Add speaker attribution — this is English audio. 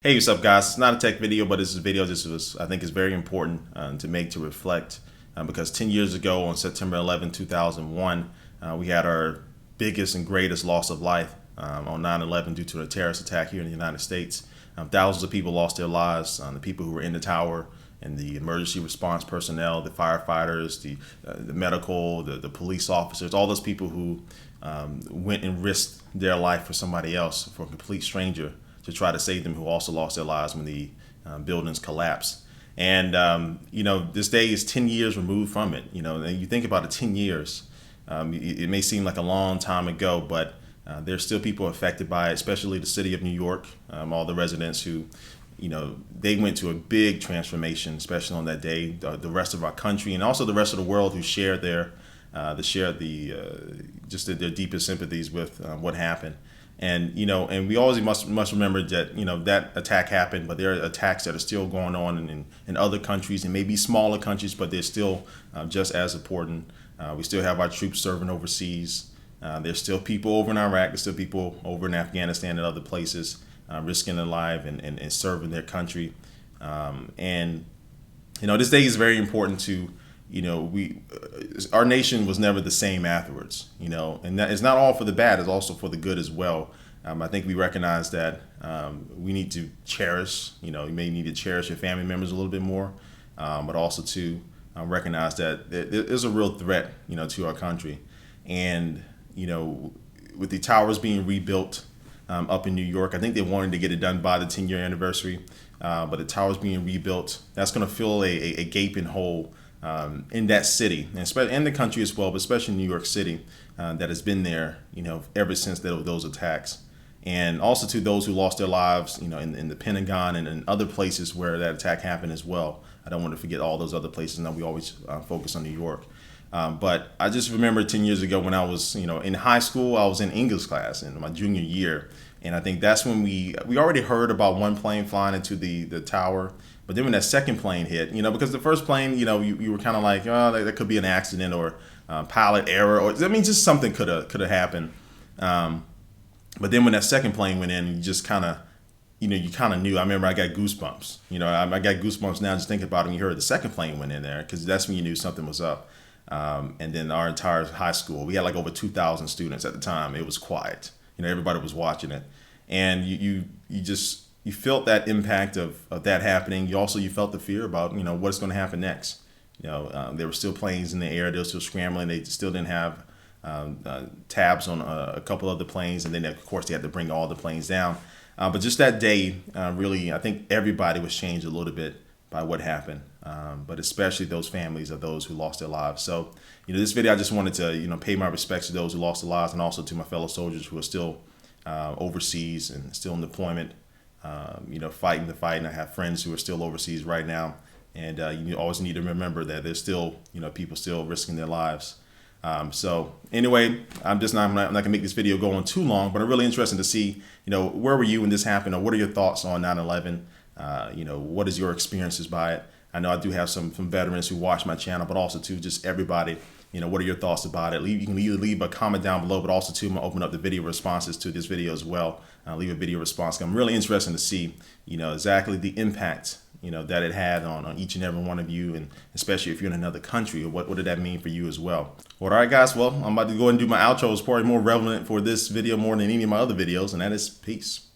Speaker 1: Hey, what's up, guys? It's not a tech video, but this video I think is very important to make to reflect because 10 years ago on September 11, 2001, we had our biggest and greatest loss of life on 9/11 due to a terrorist attack here in the United States. Thousands of people lost their lives. The people who were in the tower and the emergency response personnel, the firefighters, the medical, the police officers, all those people who went and risked their life for somebody else, for a complete stranger, to try to save them, who also lost their lives when the buildings collapsed. And this day is 10 years removed from it. And you think about it, 10 years. It may seem like a long time ago, but there's still people affected by it, especially the city of New York. All the residents who, they went to a big transformation, especially on that day. The rest of our country and also the rest of the world who shared just their deepest sympathies with what happened. And we always must remember that that attack happened, but there are attacks that are still going on in other countries, and maybe smaller countries, but they're still just as important. We still have our troops serving overseas. There's still people over in Iraq. There's still people over in Afghanistan and other places risking their life and serving their country. This day is very important to our nation was never the same afterwards, and that it's not all for the bad, it's also for the good as well. I think we recognize that we need to cherish, you may need to cherish your family members a little bit more, but also to recognize that there's a real threat, to our country. And, with the towers being rebuilt up in New York, I think they wanted to get it done by the 10-year anniversary, but the towers being rebuilt, that's going to fill a gaping hole in that city, and the country as well, but especially New York City, that has been there, ever since those attacks. And also to those who lost their lives, in the Pentagon and in other places where that attack happened as well. I don't want to forget all those other places. Now we always focus on New York. But I just remember 10 years ago when I was, in high school, I was in English class in my junior year. And I think that's when we already heard about one plane flying into the tower. But then when that second plane hit, because the first plane, you were kind of like, oh, that could be an accident or pilot error, or just something could have happened. But then when that second plane went in, you just kind of, you kind of knew. I remember I got goosebumps. I got goosebumps now just thinking about it when you heard the second plane went in there, because that's when you knew something was up. And then our entire high school, we had like over 2,000 students at the time. It was quiet. Everybody was watching it, and you felt that impact of that happening. You felt the fear about what's going to happen next. There were still planes in the air. They were still scrambling. They still didn't have tabs on a couple of the planes, and then of course they had to bring all the planes down. But just that day, really, I think everybody was changed a little bit by what happened, but especially those families of those who lost their lives. So, this video, I just wanted to, pay my respects to those who lost their lives, and also to my fellow soldiers who are still overseas and still in deployment, fighting the fight. And I have friends who are still overseas right now, and you always need to remember that there's still, people still risking their lives. So anyway, I'm not gonna make this video go on too long, but I'm really interested to see, where were you when this happened, or what are your thoughts on 9/11? What is your experiences by it? I know I do have some veterans who watch my channel, but also to just everybody, what are your thoughts about it? You can either leave a comment down below, but also too, I'm gonna open up the video responses to this video as well. Leave a video response. I'm really interested to see, exactly the impact, that it had on each and every one of you, and especially if you're in another country, what did that mean for you as well? All right, guys, well, I'm about to go ahead and do my outro. It's probably more relevant for this video more than any of my other videos, and that is peace.